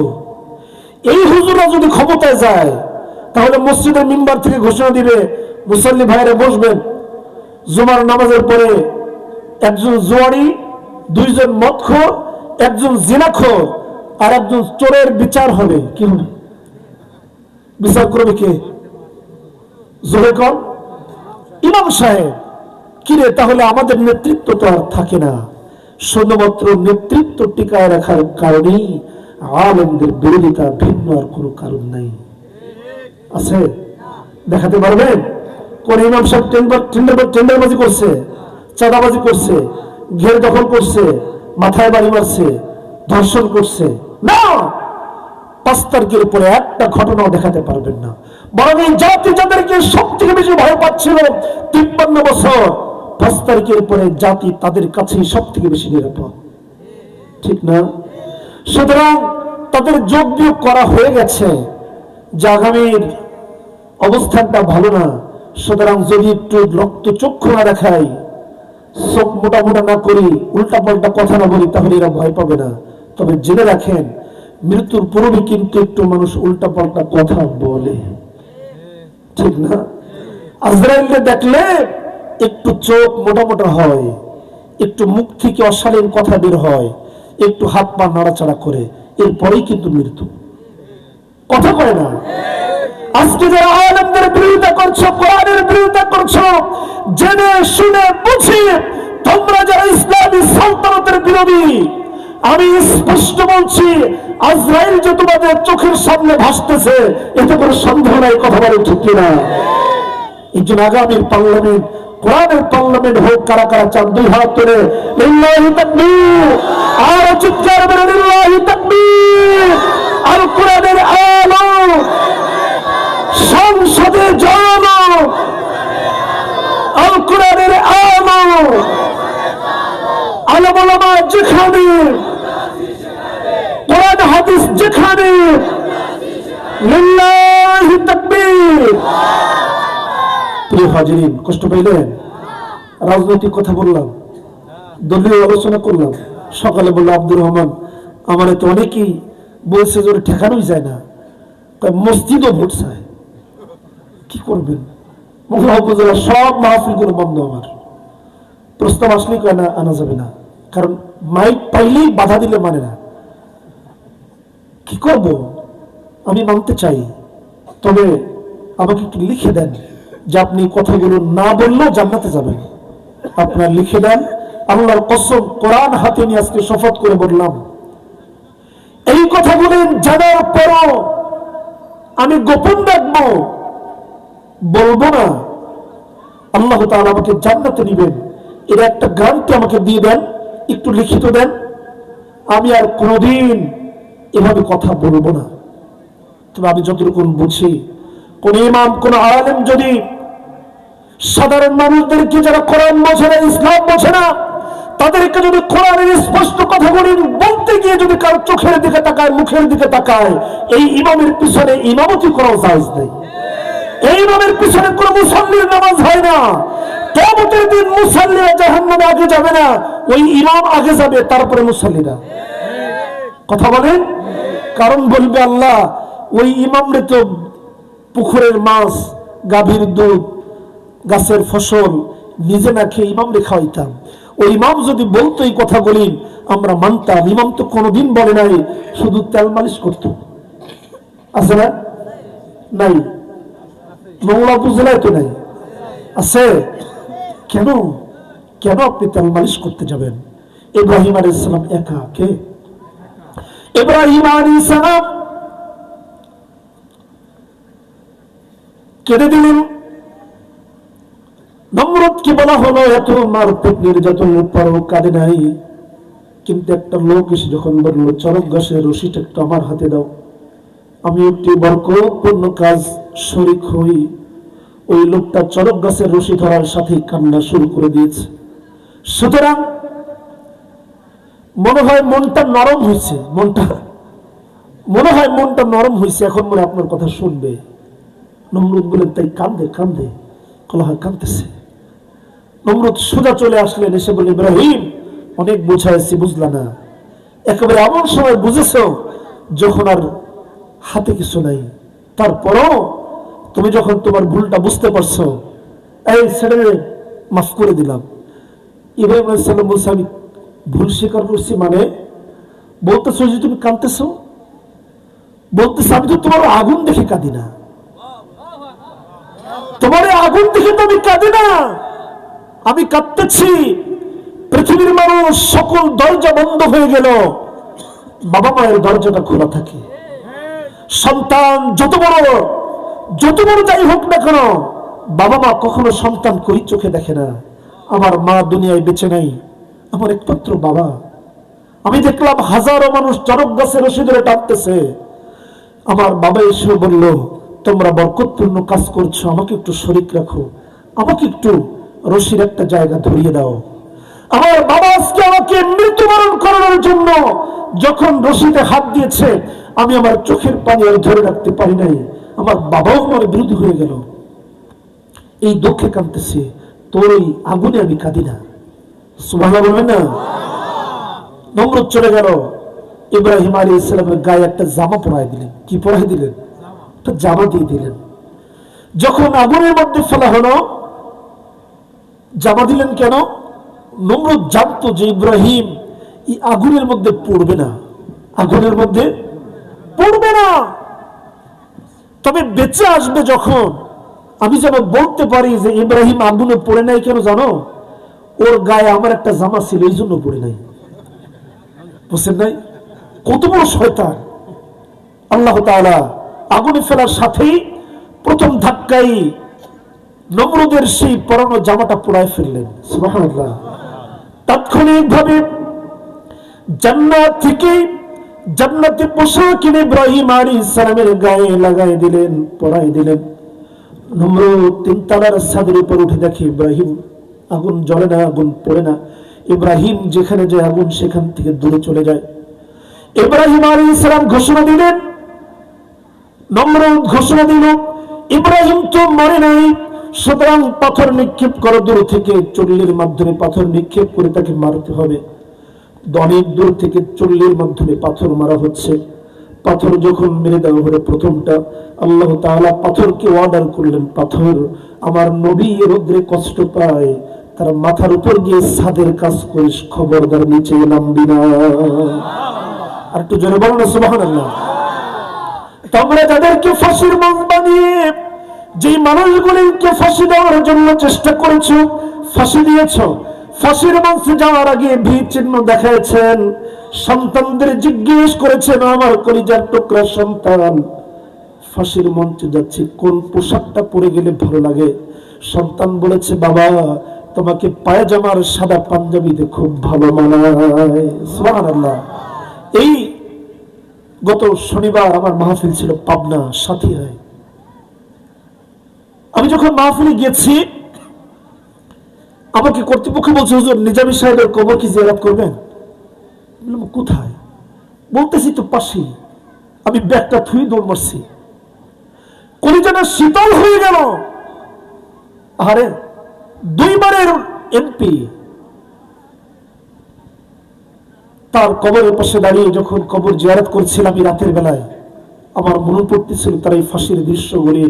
এই হুজুরা যদি ক্ষমতায় যায় তাহলে মসজিদের মিম্বার থেকে ঘোষণা দিবে, মুসল্লি ভাইরা বসবেন, জুমার নামাজের পরে একজন জুয়ারি, দুইজন মদখোর, একজন জিনাখোর আর একজন চোরের বিচার হবে। কি হবে? বিচার করবে কে? জোরে কর। ইমাম সাহেব। কিরে, তাহলে আমাদের নেতৃত্ব তো আর থাকে না। শুধুমাত্র নেতৃত্ব টিকায় রাখার কারণেই আলেমদের বিরোধিতা, ভিন্ন আর কোনো কারণ নাই। আছে? দেখাতে পারবেন কোন ইমাম সাহেব টেন্ডারবাজি করছে, চাঁদাবাজি করছে, ঘের দখল করছে, মাথায় বাড়ি মারছে, ধর্ষণ করছে? না, 5 তারিখের উপরে একটা ঘটনাও দেখাতে পারবেন না। বরং এই জাতি যাদেরকে সব থেকে বেশি ভয় পাচ্ছিল 53 বছর, 5 তারিখের উপরে জাতি তাদের কাছেই সব থেকে বেশি নিরাপদ। ঠিক না? সুতরাং তাদের যোগ বিয়োগ করা হয়ে গেছে যে আগামীর অবস্থানটা ভালো না। সুতরাং যদি একটু রক্ত চক্ষু না দেখাই, চোখ মোটা মোটা না করি, উল্টা পাল্টা কথা না বলি, তাহলে এরা ভয় পাবে না। তবে জেনে রাখেন, মৃত্যুর পূর্বে কিন্তু একটু মানুষ উল্টা পাল্টা কথা বলে। ঠিক না? আজরাইলকে দেখলে একটু চোখ মোটা মোটা হয়, একটু মুখ থেকে অশালীন কথা বের হয়, একটু হাত পা নাড়াচাড়া করে, এরপরেই কিন্তু মৃত্যু। কথা কয় না? আজকে যারা আলেমদের বিরোধিতা করছো, কোরআনের বিরোধিতা করছো, জেনে শুনে বুঝে তোমরা যারা ইসলামী সালতানাতের বিরোধী, আমি স্পষ্ট বলছি, আজরাইল যে তোমাদের চোখের সামনে ভাসতেছে এতে কোনো সন্দেহ নাই। কথা বলে ঠিক কিনা? এই জন্য আগামীর পার্লামেন্ট কোরআনের পার্লামেন্ট হোক। কারা কারা চান? 2 হাত তুলে লিল্লাহি তাকবীর, আর চিৎকার করে লিল্লাহি তাকবীর। আর কোরআনের আলো সংসদে জ্বালানো, আর কোরআনের আলো আলেম ওলামা যেখানে, কোরআন হাদিস যেখানে, লিল্লাহি তাকবীর। প্রিয় হাজিরিন, কষ্ট পাইলেন? রাজনৈতিক কথা বললাম, দলীয় আলোচনা করলাম। সকালে বললো আব্দুর রহমান, আমার তো অনেকেই বলছে যে ঠেকানোই যায় না, মসজিদও ভোট চায়। কি করবেন? মহল্লা উপজেলা সব মাহফিল করে বন্ধ। আমার প্রস্তাব আসলেই কয় না, আনা যাবে না, কারণ মাইক পাইলেই বাধা দিলে মানে না। কি করব? আমি মানতে চাই, তবে আমাকে একটু লিখে দেন যে আপনি কথাগুলো না বললেও জান্নাতে যাবেন। আপনার লিখে দেন। আল্লাহর কসম, কোরআন হাতে নিয়ে আজকে শপথ করে বললাম, এই কথাগুলো জানার পরও আমি গোপন রাখবো বলবো না, আল্লাহ তাআলা আমাকে জান্নাতে নিবেন, এর একটা গ্যারান্টি আমাকে দিয়ে দেন, একটু লিখিত দেন, আমি আর কোনোদিন এভাবে কথা বলবো না। তবে আমি যতটুকু বুঝি, কোন ইমাম, কোন আলেম যদি সাধারণ মানুষদেরকে, যারা কোরআন বোঝে না, ইসলাম বোঝে না, তাদেরকে যদি কোরআনের স্পষ্ট কথাগুলি বলতে গিয়ে যদি কারো চোখের দিকে তাকায়, মুখের দিকে তাকায়, এই ইমামের পিছনে ইমামতি করা জায়েজ নেই। এই ইমামের পিছনে কোন মুসল্লির নামাজ হয় না। কিয়ামতের দিন মুসল্লিরা জাহান্নামে আগে যাবে না, ওই ইমাম আগে যাবে, তারপরে মুসল্লিরা। কথা বলেন? কারণ বলবে আল্লাহ, ওই ইমামরে তো পুকুরের মাছ, গাভীর দুধ, গাছের ফসল নিজে না খেয়ে ইমামরে খাওয়াইতাম। ওই ইমাম যদি বলতো এই কথাগুলি, আমরা মানতাম। ইমাম তো কোনোদিন বলে নাই, শুধু তেল মালিশ করতো। আছে না? নাই। মংলা বুঝলাই তো নাই, আছে। কেন কেন আপনি তেল মালিশ করতে যাবেন? ইব্রাহিম আলাইহিস সালাম একা, কে? ইব্রাহিম আলাইহিস সালাম কেঁদে দিলেন। নমরুদকে বলা হলো এত মারপিট নির্যাতনের পরও কাঁদে নাই। কিন্তু একটা লোক এসে যখন বলল, চরক গাছের রশিটা একটু আমার হাতে দাও, আমি একটি বরকতপূর্ণ কাজ শরীক হই, ওই লোকটা চরক গাছের রশি ধরার সাথে কান্না শুরু করে দিয়েছে। সুতরাং মনে হয় মনটা নরম হয়েছে, মনে হয় মনটা নরম হয়েছে, এখন মনে আপনার কথা শুনবে। নমরুদ বলেন, তাই কান্দে কান্দে? কলা হয়, কান্দতেছে। নমরুদ সোজা চলে আসলেন, এসে বলে, ইব্রাহিম, অনেক বুঝাইছি, বুঝলা না। একেবারে এমন সময় বুঝেছ যখন আর হাতে কিছু নাই, তারপরও তুমি যখন তোমার ভুলটা বুঝতে পারছো, এই ছেড়ে মাফ করে দিলাম। ইব্রাহিম আলাইহিস সালাম বলছে, আমি ভুল স্বীকার করছি, মানে বলতেছো যে তুমি কাঁদতেছো? বলতেছে, আমি তো তোমার আগুন দেখে কাঁদি না, তোমার আগুন দেখে তো আমি কাঁদি না, আমি কাঁদতেছি পৃথিবীর মানুষ সকল দরজা বন্ধ হয়ে গেল, বাবা মায়ের দরজাটা খোলা থাকে। সন্তান যত বড় যাই হোক না কেন, বাবা মা কখনো সন্তান কই চোখে দেখে না। আমার মা দুনিয়ায় বেঁচে নাই, আমার একমাত্র বাবা। আমি দেখলাম হাজারো মানুষ চরক গাছের রশি ধরে টানতেছে, আমার বাবা এসে বলল, তোমরা বরকতপূর্ণ কাজ করছো, আমাকে একটু শরীক রাখো, আমাকে একটু রশির একটা জায়গা ধরিয়ে দাও। আমার বাবা আজকে আমাকে মৃত্যুবরণ করানোর জন্য যখন রশিতে হাত দিয়েছে, আমি আমার চোখের পানি আর ধরে রাখতে পারি নাই, আমার বাবাও আমার বিরোধী হয়ে গেল, এই দুঃখে কাঁদতেছে, তোর এই আগুনে আমি কাঁদি না। সুবহানাল্লাহ বলবেন না? নমরুদ চলে গেল। ইব্রাহিম আলাইহিস সালামের গায়ে একটা জামা পরাই দিলেন। কি পরাই দিলেন? একটা জামা দিয়ে দিলেন। যখন আগুনের মধ্যে ফেলা হলো, জামা দিলেন কেন? নমরুদ জানতো যে ইব্রাহিম এই আগুনের মধ্যে পড়বে না, আগুনের মধ্যে পড়বে না, তবে বেঁচে আসবে যখন, আমি যেন বলতে পারি যে ইব্রাহিম আগুনে পড়ে নাই কেন জানো? ওর গায়ে আমার একটা জামা ছিল, এই জন্য পড়ে নাই। বুঝছেন নাই? কত বড় শয়তান! আল্লাহ তাআলা আগুনে ফেলার সাথেই প্রথম ধাক্কাই নমরুদের সেই পরানো জামাটা পোড়ায় ফেললেন। সুবহানাল্লাহ। তাৎক্ষণিকভাবে জান্নাত থেকে জান্নাতে পোশাক কিনে ইব্রাহিম আলাইহিস সালামের গায়ে লাগাই দিলেন, পরাই দিলেন। নমরুদ তিন তলার ছাদের উপর উঠে দেখে ইব্রাহিম, আগুন জ্বলে না, আগুন পড়ে না। ইব্রাহিম যেখানে যায় আগুন সেখান থেকে দূরে চলে যায়। ইব্রাহিম আলাইহিস সালাম ঘোষণা দিলেন, নমরুদ ঘোষণা দিল, ইব্রাহিম তো মরে নাই, সুতরাং পাথর নিক্ষেপ করো দূর থেকে, চুল্লির মাধ্যমে পাথর নিক্ষেপ করে তাকে মারতে হবে। অনেক দূর থেকে চুল্লির মাধ্যমে পাথর মারা হচ্ছে। পাথর যখন মেরে দেওয়া হলো প্রথমটা, আল্লাহ তাআলা পাথরকে অর্ডার করলেন, পাথর আমার নবী রোদ্রে কষ্ট পায়, তার মাথার উপর গিয়ে ছাদের কাজ করিস, খবরদার নিচে নামবি না। আর একটু জোরে বলো না সুবহানাল্লাহ। তোমরা যাদেরকে ফাঁসির মঞ্চ বানিয়ে যে মানুষগুলিকে ফাঁসি দেওয়ার জন্য চেষ্টা করেছো, ফাঁসি দিয়েছ, ফাঁসির মঞ্চে যাওয়ার আগে ভি চিহ্ন দেখাচ্ছেন, সন্তানদের জিজ্ঞেস করেছেন, আমার কলিজার টুকরা সন্তান, ফাঁসির মঞ্চে যাচ্ছি, কোন পোশাকটা পরে গেলে ভালো লাগে? সন্তান বলেছে, বাবা তোমাকে পায়জামার সাদা পাঞ্জাবিতে খুব ভালো মানায়। সুবহানাল্লাহ। এই গত শনিবার আমার মাহফিল ছিল পাবনা সাথিয়ায়। আমি যখন মাহফিলে গিয়েছি, আমাকে কর্তৃপক্ষ বলছে, হুজুর নিজামী সাহেবের কবর কি জিয়ারত করবেন? কোথায়? বলতেছি তো পাশেই। আমি ব্যাগটা থুই দৌড় মারছি, কলিজাটা শীতল হয়ে গেল। আরে 2 বারের এমপি, তার কবরের পাশে দাঁড়িয়ে যখন কবর জিয়ারত করছিলাম রাতের বেলায়, আমার মনে পড়তেছিল তার এই ফাঁসির দৃশ্যগুলি।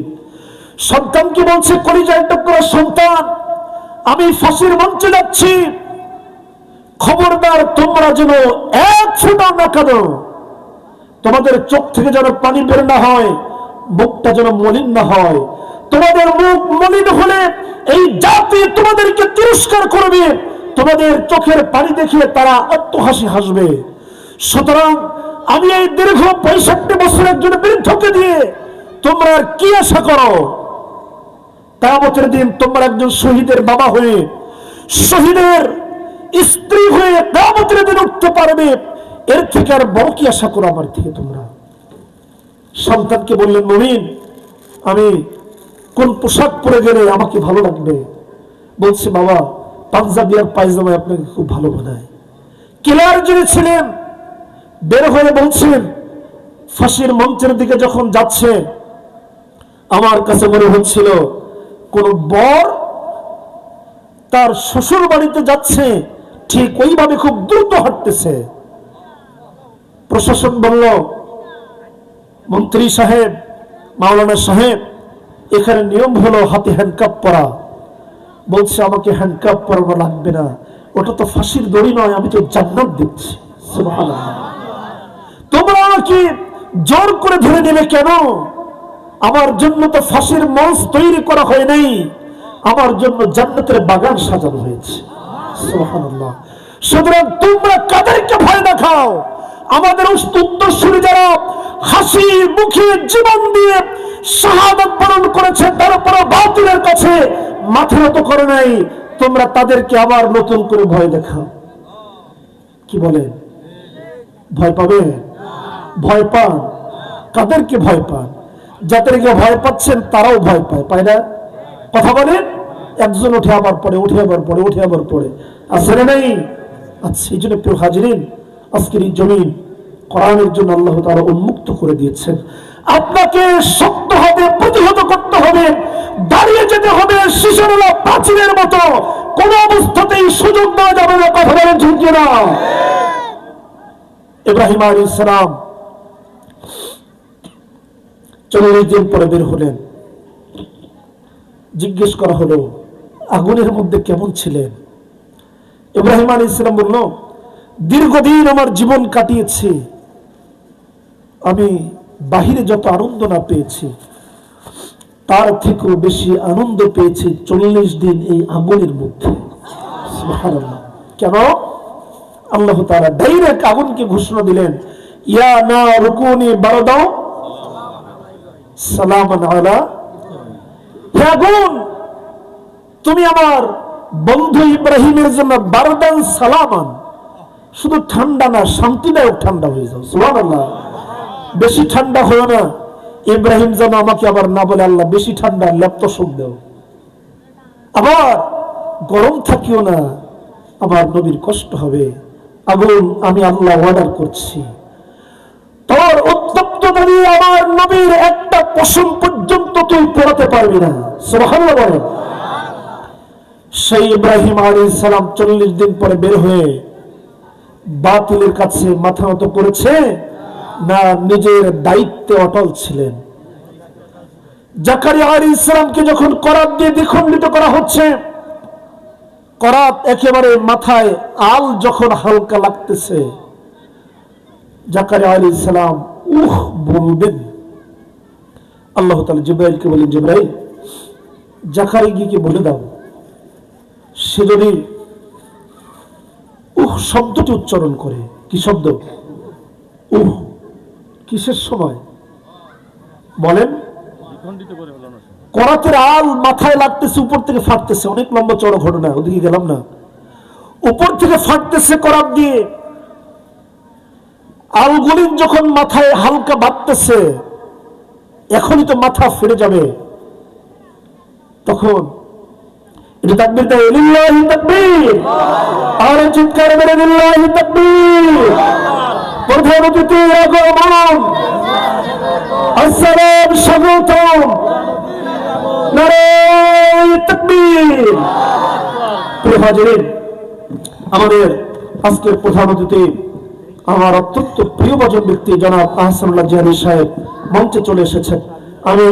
সন্তানকে বলছে, কলিজায় টুকরা সন্তান, আমি ফাঁসির মঞ্চে যাচ্ছি, খবরদার তোমরা যেন এক ফোঁটা না কাঁদো, তোমাদের চোখ থেকে যেন পানি বের না হয়, মুখটা যেন মলিন না হয়। তোমাদের মুখ মলিন হলে এই জাতি তোমাদেরকে তিরস্কার করবে, তোমাদের চোখের পানি দেখে তারা অট্টহাসি হাসবে। সুতরাং আমি এই দীর্ঘ 65 বছর একজন বৃদ্ধকে দিয়ে তোমরা আর কি আশা করো? কিয়ামতের দিন তোমরা একজন শহীদের বাবা হয়ে, শহীদের স্ত্রী হয়ে কিয়ামতের দিন উঠতে পারবে, এর থেকে আর বড় কি আশা করো আমার থেকে তোমরা? সন্তানকে বললেন, মুমিন আমি কোন পোশাক পরে গেলে আমাকে ভালো লাগবে? বলছে, বাবা পাঞ্জাবি আর পায়জামায় আপনাকে খুব ভালো মানায়। কিলার যিনি ছিলেন বের হয়ে বলছেন, ফাঁসির মঞ্চের দিকে যখন যাচ্ছে আমার কাছে মনে হচ্ছিল কোন বর তার শ্বশুর বাড়িতে যাচ্ছে, ঠিক ওইভাবে খুব দ্রুত হাঁটতেছে। প্রশাসন বলল, মন্ত্রী সাহেব, মাওলানা সাহেব, এখানে নিয়ম হলো হাতে হ্যান্ডকাপ পরা। বলছে, আমাকে হ্যান্ডকাপ পরানো লাগবে না, ওটা তো ফাঁসির দড়ি নয়, আমি তো জান্নাত দেখছি। সুবহানাল্লাহ। তোমরা আমাকে জোর করে ধরে নেবে কেন? আমার জন্য তো ফাঁসির মঞ্চ তৈরি করা হয় নাই, আমার জন্য জান্নাতের বাগান সাজানো হয়েছে। সুবহানাল্লাহ। সুতরাং তোমরা কাদেরকে ভয় দেখাও? আমাদের উত্তরসূরি যারা হাসি মুখে জীবন দিয়ে শাহাদাত বরণ করেছে, তারপরে বাতিলের কাছে মাথা নত করে নাই, তোমরা তাদেরকে আবার নতুন করে ভয় দেখাও। কি বলেন? ভয় পাবে? ভয় পান? কাদেরকে ভয় পান? যাদেরকে ভয় পাচ্ছেন তারাও ভয় পায়, পায় না? কথা বলেন। একজন উঠে আবার পড়ে, উঠে আবার পড়ে, উঠে আবার পড়ে, আসলে নেই। আচ্ছা, এই জন্য প্রিয় হাজিরিন, আজকের এই জমিন কোরআনের জন্য আল্লাহ তাআলা উন্মুক্ত করে দিয়েছেন। আপনাকে শক্ত হবে, প্রতিহত করতে হবে, দাঁড়িয়ে যেতে হবে শিশুরা প্রাচীরের মতো। কোন অবস্থাতেই সুযোগ দেওয়া যাবে না। কথা বলেন ঠিক কিনা? ইব্রাহিম আলাইহিস সালাম 40 দিন পরে বের হলেন। জিজ্ঞেস করা হলো, আগুনের মধ্যে কেমন ছিলেন? ইব্রাহিম আলাইহিস সালাম বলল, দীর্ঘদিন আমার জীবন কাটিয়েছি, আমি বাহিরে যত আনন্দ না পেয়েছি তার থেকেও বেশি আনন্দ পেয়েছি 40 দিন এই আগুনের মধ্যে। সুবহানাল্লাহ। কেন? আল্লাহ তাআলা ডাইরেক্ট আগুনকে ঘোষণা দিলেন, ইয়া নারু কুনি বারদাও সালামান আলা। হে আগুন, তুমি আমার বন্ধু ইব্রাহিমের জন্য বারদান সালামান, শুধু ঠান্ডা না, শান্তিদায়ক ঠান্ডা হয়ে যাও। সুবহানাল্লাহ। বেশি ঠান্ডা হলো না, ইব্রাহিম যেন আমাকে আবার না বলে, আল্লাহ বেশি ঠান্ডা ল্যাপটপ দাও। আবার গরম থাকিও না, আমার নবীর কষ্ট হবে। আগুন, আমি আল্লাহ অর্ডার করছি, তোর উত্তপ্ত দাঁড়িয়ে আমার নবীর একটা পশম পর্যন্ত তুই পড়াতে পারবি না। সুবহানাল্লাহ বলেন। সেই ইব্রাহিম আলাইহিস সালাম 40 দিন পরে বের হয়ে বাতিলের কাছে মাথা নত করেছে না, নিজের দায়িত্বে অটল ছিলেন। জাকারিয়া আলাইহিস সালামকে যখন করাত দিয়ে দ্বিখণ্ডিত করা হচ্ছে, করাত একেবারে মাথায় আল যখন হালকা লাগতেছে, জাকারিয়া আলাইহিস সালাম বলবেন, আল্লাহ তাআলা জিবরাইলকে বলেন, জিবরাইল জাকারিয়াকে বলে দাও সে যদি শব্দটি উচ্চারণ করে। কি শব্দ? কিসের সময়? বলেন, করাতের আল মাথায় লাগতেছে, উপর থেকে ফাটতেছে, অনেক লম্বা চড়ো ঘটনা, ওদিকে গেলাম না। উপর থেকে ফাটতেছে করাত দিয়ে, আলগুলিন যখন মাথায় হালকা বাঁধতেছে, এখনই তো মাথা ফিরে যাবে, তখন এটা তাকবীর দেয়, লিল্লাহি তাকবীর, আর চিৎকার মেরে লিল্লাহি তাকবীর। প্রধান অতিথি আগমন, আসসালাম, স্বাগতম, নারে তাকবীর। প্রিয় হাজিরিন, আমাদের আজকের প্রধান অতিথি আমার অত্যন্ত প্রিয়ভাজন ব্যক্তি জনাব আহসানুল্লাহ জিহাদি সাহেব মঞ্চে চলে এসেছেন। আমি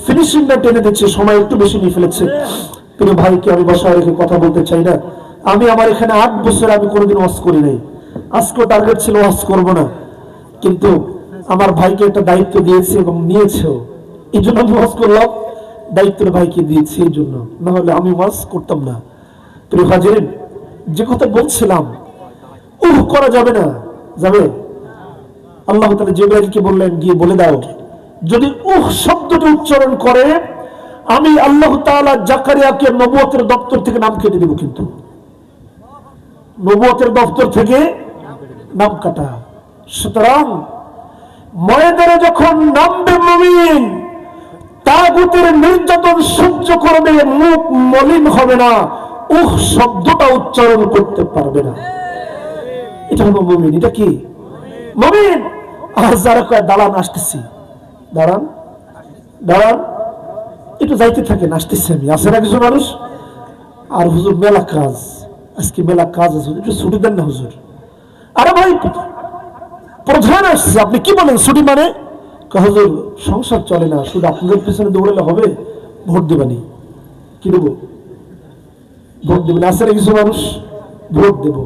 ফিনিশিংটা টেনে দিচ্ছি, সময় একটু বেশি নিয়ে ফেলেছে। প্রিয় ভাইকে আমি বসায় রেখে কথা বলতে চাই না। আমি আমার এখানে 8 বছর আমি কোনোদিন ওয়াজ করি নাই, আজকেও টার্গেট ছিল ওয়াজ করব না, কিন্তু আমার ভাইকে একটা দায়িত্ব দিয়েছি এবং নিয়েছেও, এই জন্য আমি ওয়াজ করলাম, দায়িত্বের ভাইকে দিয়েছি এই জন্য, না হলে আমি ওয়াজ করতাম না। প্রিয় হাজিরিন, যে কথা বলছিলাম, করা যাবে না, যাবে? আল্লাহ তাআলা জিবরাইলকে বললেন, গিয়ে বলে দাও, যদি শব্দটি উচ্চারণ করে আমি আল্লাহ তাআলা জাকারিয়াকে নবুয়তের দপ্তর থেকে নাম কেটে দেব। কিন্তু নবুয়তের দপ্তর থেকে নাম কাটা। সুতরাং ময়দানে যখন নামবে মুমিন, তাগুতের নির্যাতন সহ্য করবে, মুখ মলিন হবে না, শব্দটা উচ্চারণ করতে পারবে না। এটা হলো মুমিন। এটা কি মুমিন? আর যারা কয় দাঁড়ান আসতেছি, দাঁড়ান দাঁড়ান, একটু যাইতে থাকেন, আসতেছি আমি, আসে না কিছু মানুষ। আর হুজুর মেলা কাজ, আজকে মেলা কাজ আছে, একটু ছুটি দেন না হুজুর। আরে ভাই, প্রধান আসছে, আপনি কি বলেন ছুটি মানে? হুজুর সংসার চলে না, শুধু আপনাদের পিছনে দৌড়ালে হবে, ভোট দেবানি। কি দেবো? ভোট দেবেন, আসে না কিছু মানুষ, ভোট দেব।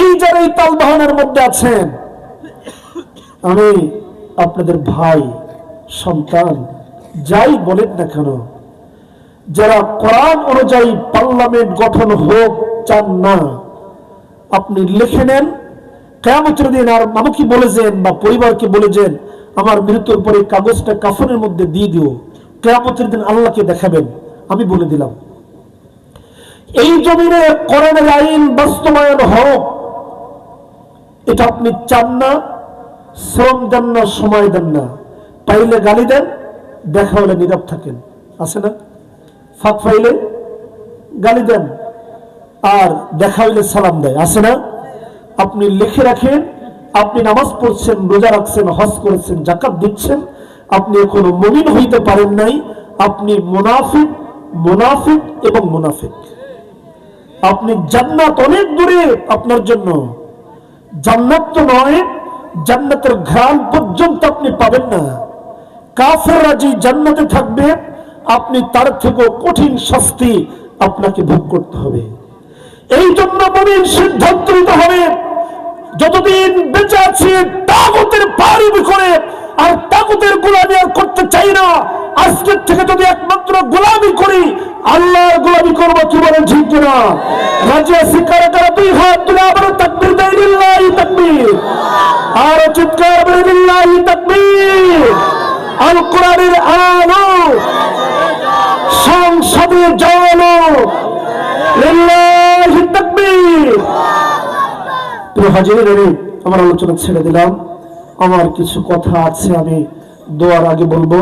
এই যারা এই তাল বাহানার মধ্যে আছেন, আমি আপনাদের ভাই, সন্তান, যাই বলেন না কেন, যারা কোরআন অনুযায়ী পার্লামেন্ট গঠন হোক চান না, আপনি লিখে নেন, কিয়ামতের দিন আর আমাকে বলে যান বা পরিবারকে বলে যান, আমার মৃত্যুর পরে কাগজটা কাফনের মধ্যে দিয়ে দিও, কিয়ামতের দিন আল্লাহকে দেখাবেন। আমি বলে দিলাম, এই জমিনে কোরআনের আইন বাস্তবায়ন হোক, এটা আপনি চান না, শ্রম দেন না, সময় দেন না, পাইলে গালি দেন, দেখা হলে নীরব থাকেন, আছে না? ফাঁক পাইলে গালি দেন, আর দেখা হইলে সালাম দেয়, আছে না? আপনি লিখে রাখেন, আপনি নামাজ পড়ছেন, রোজা রাখছেন, হজ করেছেন, যাকাত দিচ্ছেন, আপনি এখনো মুমিন হইতে পারেন নাই, আপনি মুনাফিক, মুনাফিক এবং মুনাফিক। আপনি জান্নাত অনেক দূরে আপনার জন্য, জান্নাত তো নয়, জান্নাতের ঘ্রাণ পর্যন্ত আপনি পাবেন না। কাফেররা যে জান্নাতে থাকবে, আপনি তার থেকেও কঠিন শাস্তি আপনাকে ভোগ করতে হবে। এই জন্য মুমিন সিদ্ধান্ত নিতে হবে, যতদিন বেঁচে আছি তাগুতের পারি করে আর তাগুতের গোলামি আর করতে চাই না। আজকের থেকে যদি একমাত্র গোলামি করি, আল্লাহর গোলামি করবো, কি বলেন ঠিক কিনা? রাজি আছি কারা কারা? 2 হাত তুলে আবার তাকবীর দেয়, লিল্লাহি তাকবীর, আর চিৎকার করে লিল্লাহি তাকবীর। আল কোরআনের আলো সংসদে জ্বালানো, লিল্লাহি তাকবীর। প্রিয় হাজিরিন, আমার আলোচনা ছেড়ে দিলাম, আমার কিছু কথা আছে, আমি দোয়ার আগে বলবো।